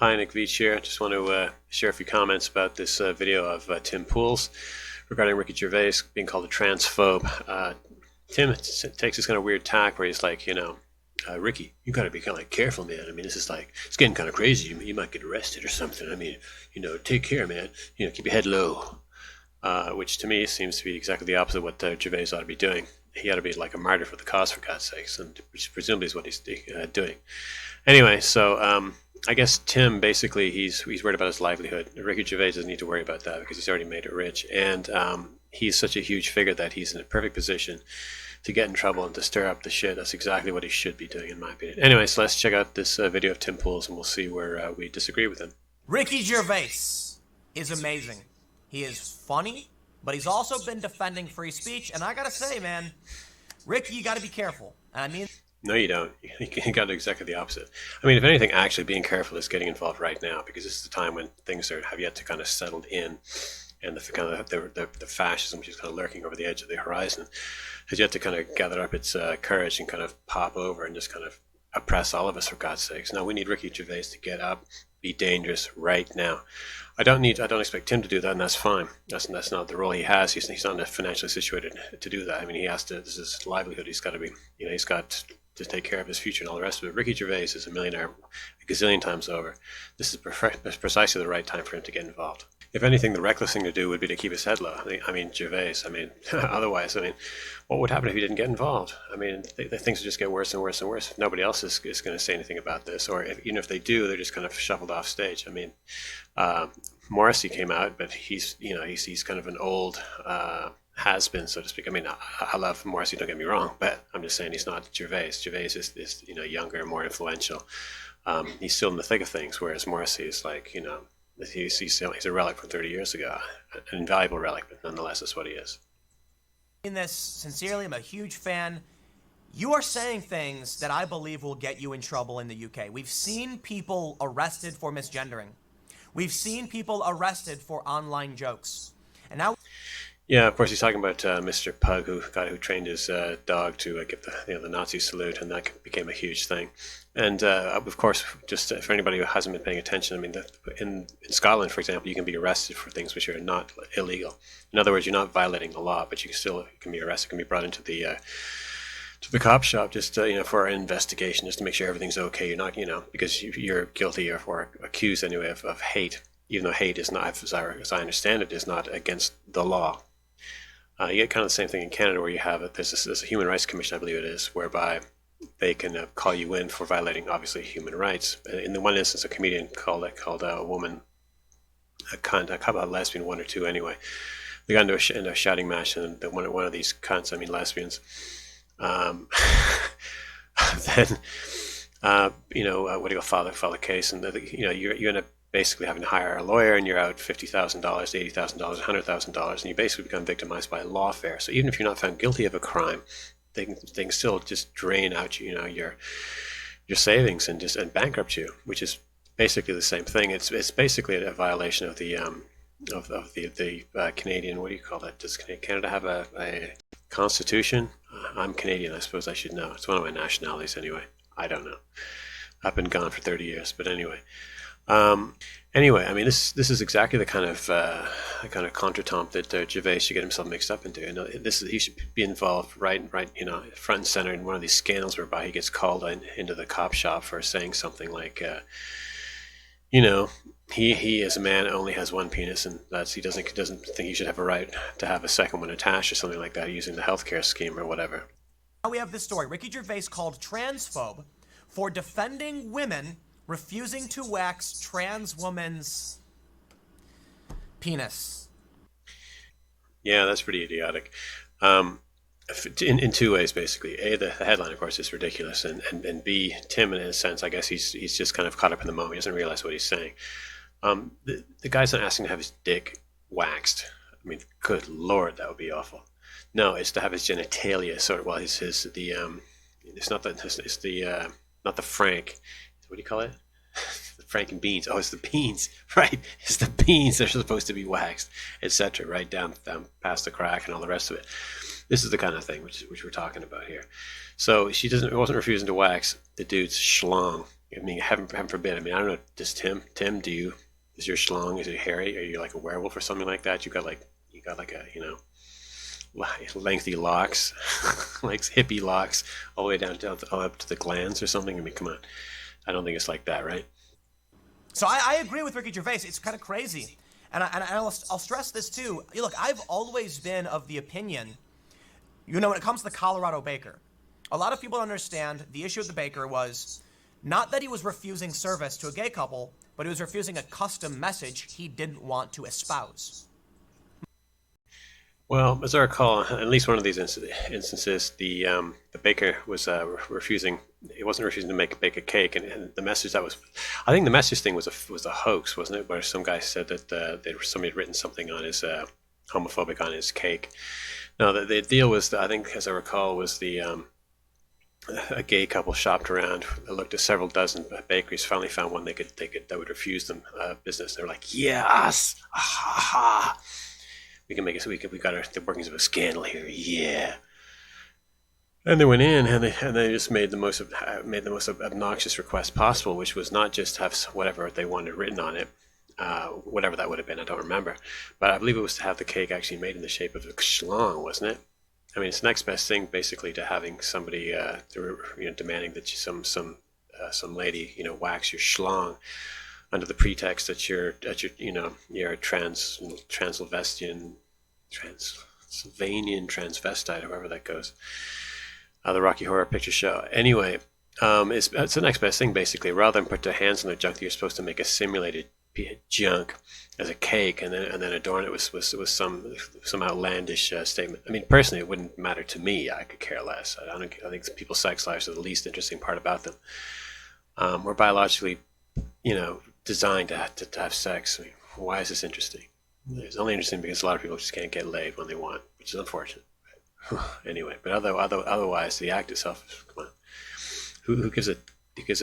Hi, Nick Veach here. Just want to share a few comments about this video of Tim Pool's regarding Ricky Gervais being called a transphobe. Tim takes this kind of weird tack where he's like, Ricky, you got to be kind of like careful, man. I mean, this is like, it's getting kind of crazy. You might get arrested or something. I mean, take care, man. Keep your head low. Which to me seems to be exactly the opposite of what Gervais ought to be doing. He ought to be like a martyr for the cause, for God's sakes, and presumably is what he's doing. Anyway, so I guess Tim basically he's worried about his livelihood. Ricky Gervais doesn't need to worry about that because he's already made it rich, and he's such a huge figure that he's in a perfect position to get in trouble and to stir up the shit. That's exactly what he should be doing, in my opinion. Anyway, so let's check out this video of Tim Pool's, and we'll see where we disagree with him. Ricky Gervais is amazing. He is funny, but he's also been defending free speech, and I gotta say, man, Ricky, you gotta be careful. And I mean... No, you don't. You got to do exactly the opposite. I mean, if anything, actually being careful is getting involved right now, because this is the time when things have yet to kind of settled in, and the fascism, which is kind of lurking over the edge of the horizon, has yet to kind of gather up its courage and kind of pop over and just kind of oppress all of us, for God's sakes. No, we need Ricky Gervais to get up, be dangerous right now. I don't expect Tim to do that, and that's fine. That's not the role he has. He's not financially situated to do that. I mean, he has to. This is his livelihood. He's got to be. He's got to take care of his future and all the rest of it. Ricky Gervais is a millionaire a gazillion times over. This is precisely the right time for him to get involved. If anything, the reckless thing to do would be to keep his head low. I mean, Gervais. I mean, otherwise, what would happen if he didn't get involved? I mean, things would just get worse and worse and worse. If nobody else is going to say anything about this, or even if they do, they're just kind of shuffled off stage. I mean, Morrissey came out, but he's kind of an old has-been, so to speak. I mean, I love Morrissey, don't get me wrong, but I'm just saying he's not Gervais. Gervais is younger, more influential. He's still in the thick of things, whereas Morrissey is like, he's a relic from 30 years ago, an invaluable relic, but nonetheless, that's what he is. In this sincerely, I'm a huge fan. You are saying things that I believe will get you in trouble in the UK. We've seen people arrested for misgendering. We've seen people arrested for online jokes. And now... Yeah, of course, he's talking about Mr. Pug, who trained his dog to give the Nazi salute, and that became a huge thing. And of course, just for anybody who hasn't been paying attention, I mean, in Scotland, for example, you can be arrested for things which are not illegal. In other words, you're not violating the law, but you can be arrested, can be brought into the cop shop just for an investigation, just to make sure everything's okay. You're not because you're guilty or accused anyway of hate, even though hate is not, as I understand it, is not against the law. You get kind of the same thing in Canada, where you have there's a Human Rights Commission, I believe it is, whereby they can call you in for violating, obviously, human rights. In the one instance, a comedian called a woman a cunt, a lesbian, one or two anyway. They got into a shouting match, and one of these cunts, I mean lesbians, then what do you file the case, and you end up basically having to hire a lawyer, and you're out $50,000, $80,000, $100,000, and you basically become victimized by lawfare. So even if you're not found guilty of a crime, they can still just drain out your savings and bankrupt you, which is basically the same thing. It's basically a violation of the Canadian, what do you call that? Does Canada have a constitution? I'm Canadian, I suppose I should know. It's one of my nationalities anyway. I don't know. I've been gone for 30 years, but anyway. Anyway, I mean, this is exactly the kind of contretemps that Gervais should get himself mixed up into. He should be involved right, front and center in one of these scandals whereby he gets called into the cop shop for saying something like, he as a man only has one penis, and he doesn't think he should have a right to have a second one attached or something like that, using the healthcare scheme or whatever. Now we have this story. Ricky Gervais called transphobe for defending women refusing to wax trans woman's penis. Yeah, that's pretty idiotic. In two ways, basically. A, the headline, of course, is ridiculous, and B, Tim, in a sense, I guess he's just kind of caught up in the moment. He doesn't realize what he's saying. The guy's not asking to have his dick waxed. I mean, good Lord, that would be awful. No, it's to have his genitalia not the Frank. What do you call it? The Frank and beans. Oh, it's the beans, right? It's the beans that are supposed to be waxed, etc. Right down past the crack and all the rest of it. This is the kind of thing which we're talking about here. So she wasn't refusing to wax the dude's schlong. I mean, heaven forbid. I mean, I don't know. Does Tim, is your schlong, is it hairy? Are you like a werewolf or something like that? You got like a, lengthy locks, like hippie locks, all the way down all up to the glands or something. I mean, come on. I don't think it's like that, right? So I agree with Ricky Gervais. It's kind of crazy. I'll stress this too. Look, I've always been of the opinion, when it comes to the Colorado baker, a lot of people don't understand the issue with the baker was not that he was refusing service to a gay couple, but he was refusing a custom message he didn't want to espouse. Well, as I recall, at least one of these instances, the baker was refusing. He wasn't refusing to bake a cake, and the message that was, I think the message thing was a hoax, wasn't it? Where some guy said that somebody had written something on his homophobic on his cake. No, the deal was, I think, as I recall, was a gay couple shopped around, looked at several dozen bakeries, finally found one that would refuse them business. They were like, yes, ha. We can make it so we got the workings of a scandal here, yeah. And they went in and they just made the most obnoxious request possible, which was not just have whatever they wanted written on it, whatever that would have been, I don't remember, but I believe it was to have the cake actually made in the shape of a schlong, wasn't it? I mean, it's the next best thing basically to having somebody demanding that some lady wax your schlong under the pretext that you're a Transylvanian transvestite, however that goes. The Rocky Horror Picture Show. Anyway, it's the next best thing basically. Rather than put their hands on the junk, you're supposed to make a simulated junk as a cake and then adorn it with some outlandish statement. I mean, personally, it wouldn't matter to me. I could care less. I think people's sex lives are the least interesting part about them. We're biologically, designed to have sex. I mean, why is this interesting? It's only interesting because a lot of people just can't get laid when they want, which is unfortunate. Anyway, but otherwise, the act itself, come on, who gives a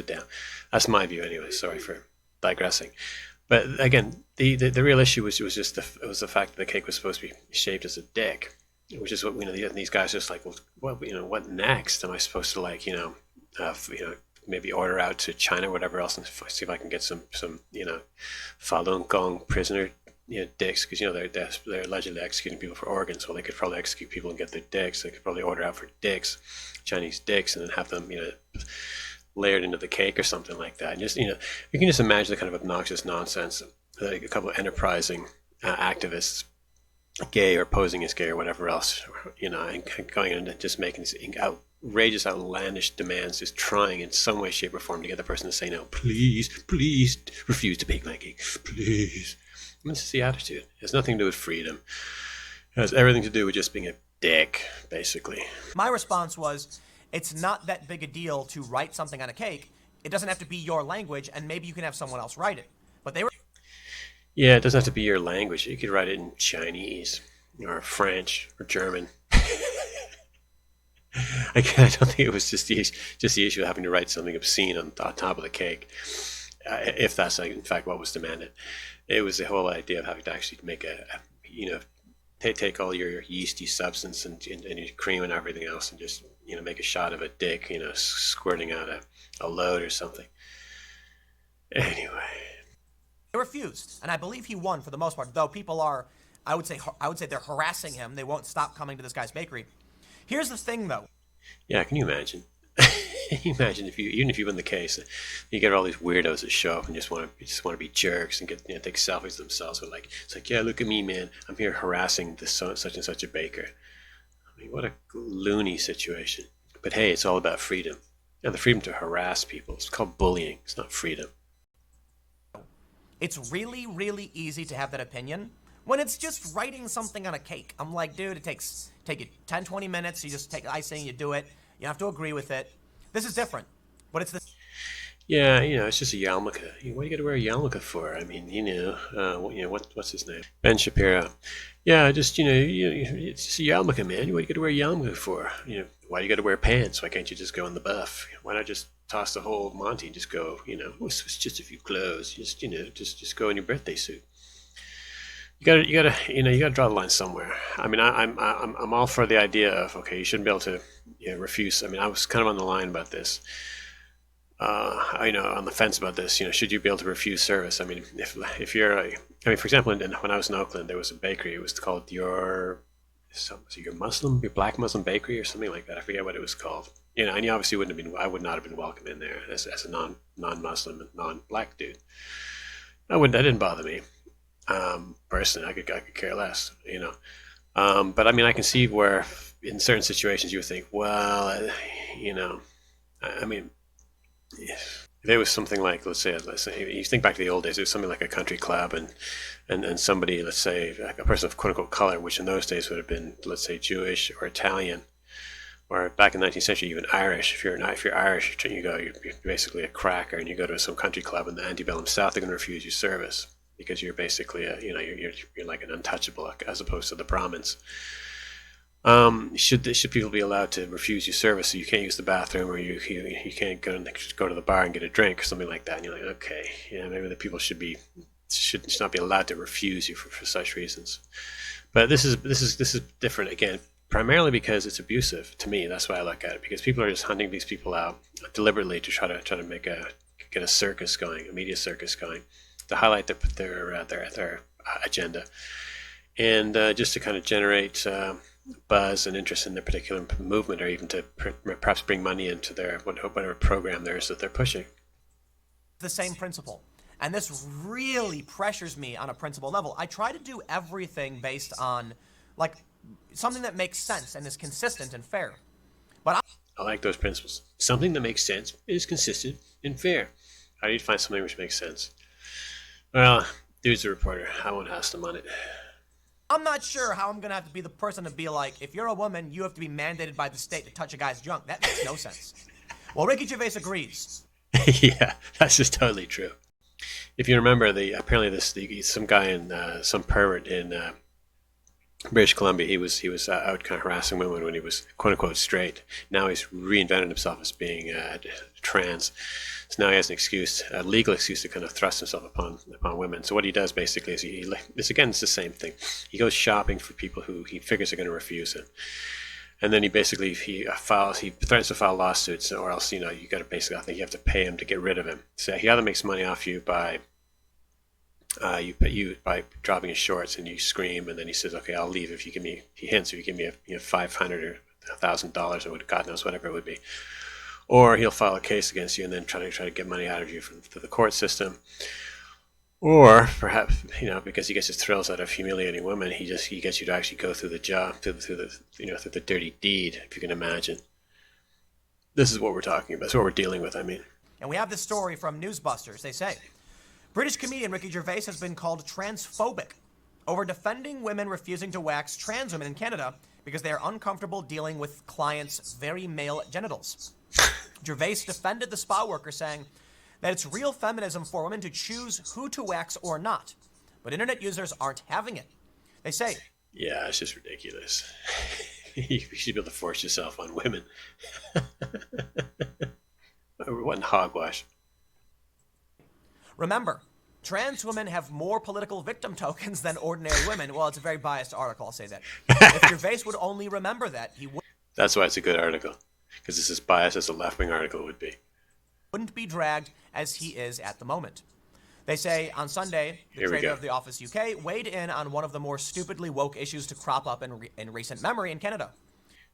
damn? That's my view anyway. Sorry for digressing. But again, the real issue was just the fact that the cake was supposed to be shaped as a dick, which is what these guys are just like, well, what next? Am I supposed to maybe order out to China, or whatever else, and see if I can get some Falun Gong prisoner dicks, because they're allegedly executing people for organs. Well, they could probably execute people and get their dicks. They could probably order out for dicks, Chinese dicks, and then have them layered into the cake or something like that. And just you can just imagine the kind of obnoxious nonsense that a couple of enterprising activists, gay or posing as gay or whatever else, and going in and just making these outrageous, outlandish demands, just trying in some way, shape, or form to get the person to say no. Please refuse to bake my cake, please. I mean, this is the attitude. It has nothing to do with freedom. It has everything to do with just being a dick, basically. My response was, it's not that big a deal to write something on a cake. It doesn't have to be your language, and maybe you can have someone else write it. But they were... Yeah, it doesn't have to be your language. You could write it in Chinese or French or German. I don't think it was just the issue of having to write something obscene on top of the cake, if that's in fact what was demanded. It was the whole idea of having to actually make take all your yeasty substance and your cream and everything else and just make a shot of a dick squirting out a load or something. Anyway, they refused, and I believe he won for the most part. Though people are, I would say they're harassing him. They won't stop coming to this guy's bakery. Here's the thing, though. Yeah, can you imagine? Imagine if you win the case, you get all these weirdos that show up and just want to be jerks and get take selfies themselves. But it's like, yeah, look at me, man. I'm here harassing this such and such a baker. I mean, what a loony situation. But hey, it's all about freedom and the freedom to harass people. It's called bullying. It's not freedom. It's really, really easy to have that opinion when it's just writing something on a cake. I'm like, dude, take you 10, 20 minutes. You just take icing, you do it. You don't have to agree with it. This is different, but it's this. Yeah, it's just a yarmulke. What do you got to wear a yarmulke for? I mean, what's his name? Ben Shapiro. Yeah, just it's just a yarmulke, man. What do you got to wear a yarmulke for? Why do you got to wear pants? Why can't you just go in the buff? Why not just toss the whole Monty and just go? It's just a few clothes. Just go in your birthday suit. You gotta draw the line somewhere. I mean, I'm all for the idea of, okay, you shouldn't be able to refuse. I mean, I was kind of on the line about this. on the fence about this. Should you be able to refuse service? I mean, if you're, for example, when I was in Oakland, there was a bakery. It was called your Black Muslim bakery or something like that. I forget what it was called. And you obviously wouldn't have been. I would not have been welcome in there as a non-Muslim and non-black dude. I wouldn't. That didn't bother me. Personally, I could care less. But I mean, I can see where in certain situations you would think, well, I mean, if it was something like, let's say, you think back to the old days, it was something like a country club, and somebody, let's say, a person of quote unquote color, which in those days would have been, let's say, Jewish or Italian, or back in the 19th century, even Irish. If you're Irish, you're basically a cracker, and you go to some country club in the antebellum South, they're going to refuse you service because you're basically you're like an untouchable as opposed to the Brahmins. Should people be allowed to refuse you service, so you can't use the bathroom, or you can't go to the bar and get a drink or something like that? And you're like, okay, maybe the people should not be allowed to refuse you for such reasons. But this is different again, primarily because it's abusive to me. That's why I look at it, because people are just hunting these people out deliberately to try to get a circus going, a media circus going, to highlight their agenda, and just to kind of generate buzz and interest in their particular movement, or even to perhaps bring money into their whatever program there is that they're pushing. The same principle. And this really pressures me on a principle level. I try to do everything based on like something that makes sense and is consistent and fair. But I like those principles. Something that makes sense, is consistent and fair. How do you find something which makes sense? Well, dude's a reporter. I won't ask them on it. I'm not sure how I'm going to have to be the person to be like, if you're a woman, you have to be mandated by the state to touch a guy's junk. That makes no sense. Well, Ricky Gervais agrees. Yeah, that's just totally true. If you remember, some guy in some pervert in British Columbia, he was out kind of harassing women when he was quote unquote straight. Now he's reinvented himself as being trans. So now he has an excuse, a legal excuse, to kind of thrust himself upon women. So what he does basically is it's the same thing. He goes shopping for people who he figures are going to refuse him, and then he threatens to file lawsuits, or else you got to basically, I think you have to pay him to get rid of him. So he either makes money off you by by dropping his shorts, and you scream, and then he says, okay, I'll leave if you give me, he hints, if you give me $500 or $1,000 or God knows whatever it would be. Or he'll file a case against you and then try to get money out of you through the court system. Or perhaps, because he gets his thrills out of humiliating women, he gets you to actually go through the job, through the dirty deed, if you can imagine. This is what we're talking about. This is what we're dealing with, I mean. And we have this story from Newsbusters. They say, British comedian Ricky Gervais has been called transphobic over defending women refusing to wax trans women in Canada because they are uncomfortable dealing with clients' very male genitals. Gervais defended the spa worker, saying that it's real feminism for women to choose who to wax or not, but internet users aren't having it. They say, yeah, it's just ridiculous. You should be able to force yourself on women. What hogwash. Remember, trans women have more political victim tokens than ordinary women. Well, it's a very biased article, I'll say that. If Gervais would only remember that, he would. That's why it's a good article, because it's as biased as a left-wing article would be. Wouldn't be dragged as he is at the moment. They say on Sunday, the trader of The Office UK weighed in on one of the more stupidly woke issues to crop up in recent memory in Canada.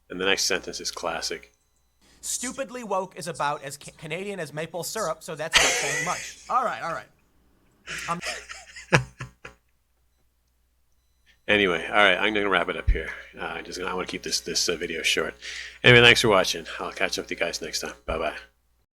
And the next sentence is classic. Stupidly woke is about as Canadian as maple syrup, so that's not saying much. All right. Anyway, all right, I'm going to wrap it up here. I want to keep this video short. Anyway, thanks for watching. I'll catch up with you guys next time. Bye-bye.